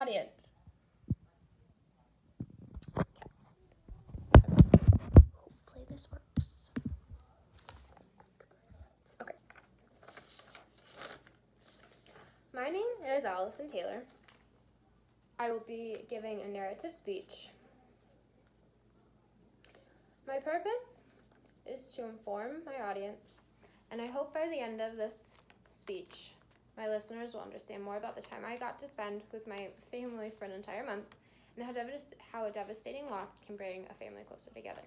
audience. Hopefully this works. Okay. My name is Allisyn Taylor. I will be giving a narrative speech. My purpose is to inform my audience, and I hope by the end of this speech, my listeners will understand more about the time I got to spend with my family for an entire month and how a devastating loss can bring a family closer together.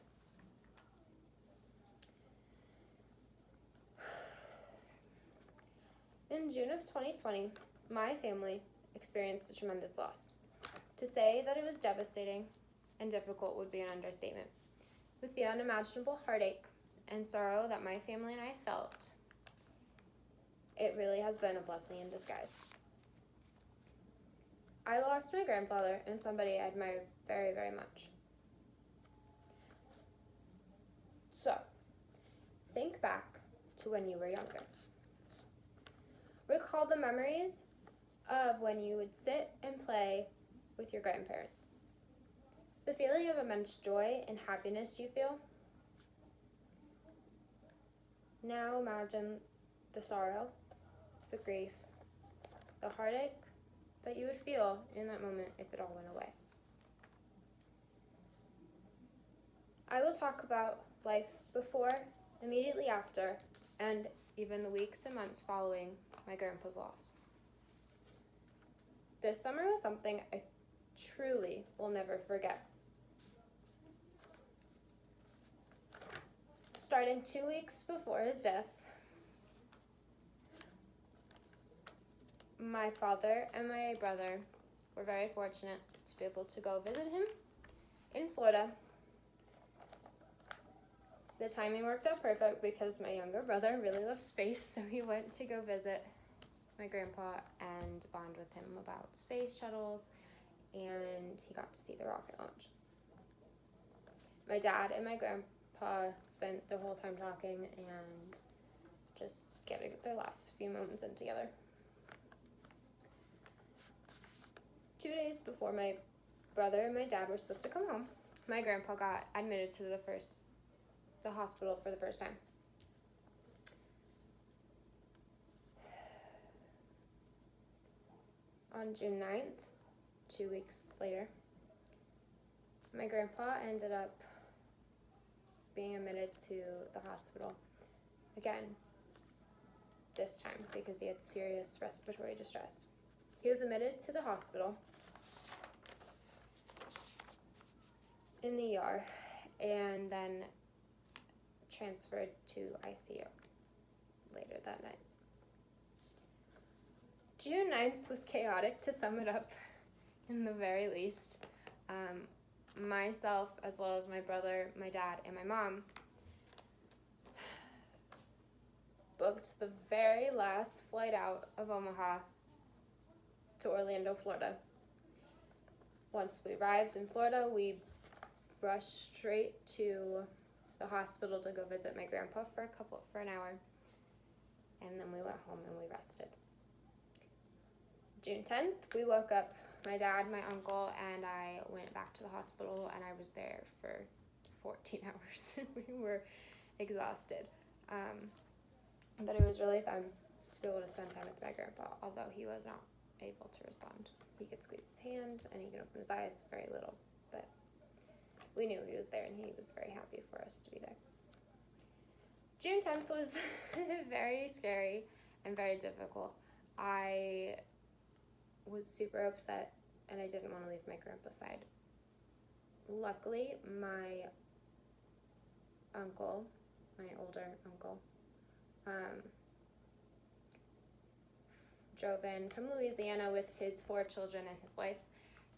In June of 2020, my family experienced a tremendous loss. To say that it was devastating and difficult would be an understatement. With the unimaginable heartache and sorrow that my family and I felt, it really has been a blessing in disguise. I lost my grandfather and somebody I admired very, very much. So, think back to when you were younger. Recall the memories of when you would sit and play with your grandparents. The feeling of immense joy and happiness you feel. Now imagine the sorrow, the grief, the heartache that you would feel in that moment if it all went away. I will talk about life before, immediately after, and even the weeks and months following my grandpa's loss. This summer was something I truly will never forget. Starting 2 weeks before his death, my father and my brother were very fortunate to be able to go visit him in Florida. The timing worked out perfect because my younger brother really loves space, so he went to go visit my grandpa and bond with him about space shuttles, and he got to see the rocket launch. My dad and my grandpa spent the whole time talking and just getting their last few moments in together. 2 days before my brother and my dad were supposed to come home, my grandpa got admitted to the hospital for the first time. On June 9th, 2 weeks later, my grandpa ended up being admitted to the hospital again, this time because he had serious respiratory distress. He was admitted to the hospital in the ER and then transferred to ICU later that night. June 9th was chaotic, to sum it up in the very least. Myself, as well as my brother, my dad, and my mom, booked the very last flight out of Omaha to Orlando, Florida. Once we arrived in Florida, we rushed straight to the hospital to go visit my grandpa for an hour, and then we went home and we rested. June 10th, we woke up. My dad, my uncle, and I went back to the hospital, and I was there for 14 hours. We were exhausted. But it was really fun to be able to spend time with my grandpa, although he was not able to respond. He could squeeze his hand, and he could open his eyes very little, but we knew he was there, and he was very happy for us to be there. June 10th was very scary and very difficult. I was super upset, and I didn't want to leave my grandpa's side. Luckily, my uncle, my older uncle, drove in from Louisiana with his 4 children and his wife,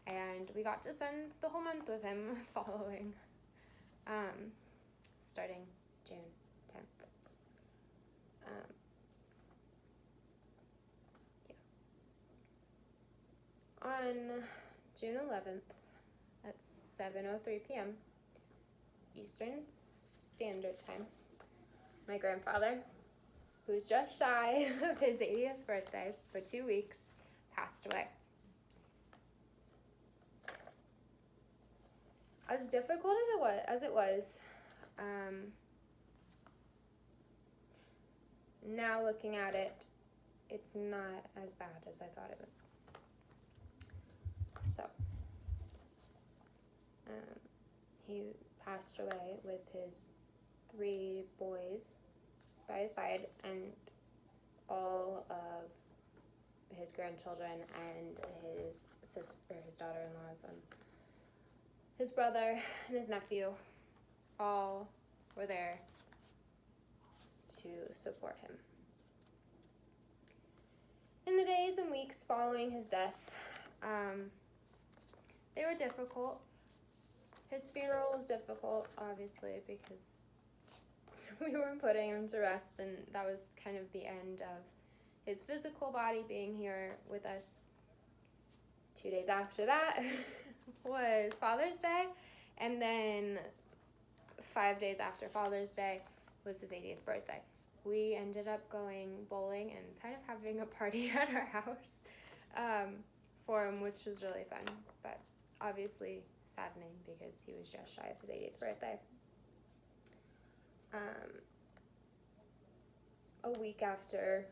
and we got to spend the whole month with him following, starting June 10th. On June 11th at 7:03 p.m. Eastern Standard Time, my grandfather, who was just shy of his 80th birthday for 2 weeks, passed away. as difficult as it was, now looking at it, it's not as bad as I thought it was. So, he passed away with his 3 boys by his side and all of his grandchildren and his sister, his daughter-in-laws, and his brother and his nephew all were there to support him. In the days and weeks following his death, they were difficult. His funeral was difficult, obviously, because we were putting him to rest, and that was kind of the end of his physical body being here with us. 2 days after that was Father's Day, and then 5 days after Father's Day was his 80th birthday. We ended up going bowling and kind of having a party at our house for him, which was really fun, but obviously saddening because he was just shy of his 80th birthday. A week after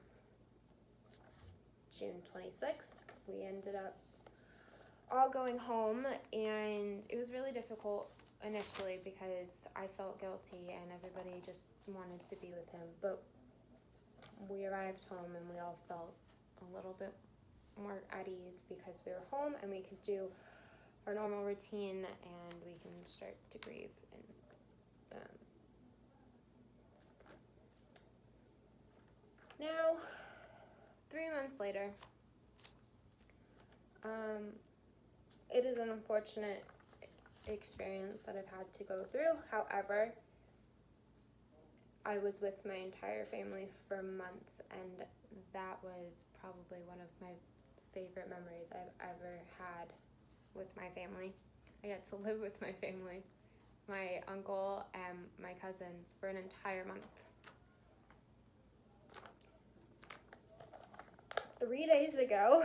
June 26th, we ended up all going home, and it was really difficult initially because I felt guilty and everybody just wanted to be with him, but we arrived home and we all felt a little bit more at ease because we were home and we could do our normal routine and we can start to grieve. And now, 3 months later, it is an unfortunate experience that I've had to go through. However, I was with my entire family for a month, and that was probably one of my favorite memories I've ever had with my family. I got to live with my family, my uncle and my cousins, for an entire month. 3 days ago,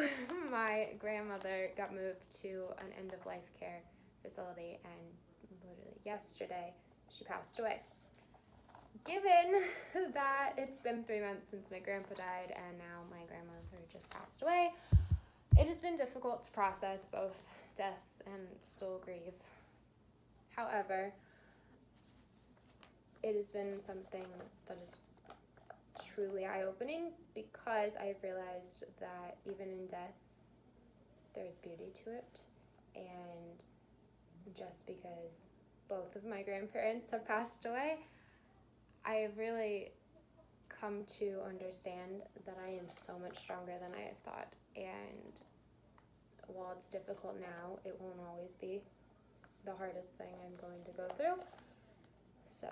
my grandmother got moved to an end-of-life care facility, and literally yesterday, she passed away. Given that it's been 3 months since my grandpa died and now my grandmother just passed away, it has been difficult to process both deaths and still grieve. However, it has been something that is truly eye-opening because I've realized that even in death, there's beauty to it. And just because both of my grandparents have passed away, I have really come to understand that I am so much stronger than I have thought. And while it's difficult now, it won't always be the hardest thing I'm going to go through. So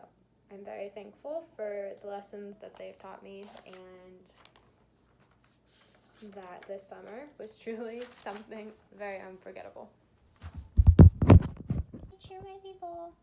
I'm very thankful for the lessons that they've taught me, and that this summer was truly something very unforgettable. Cheer, my people.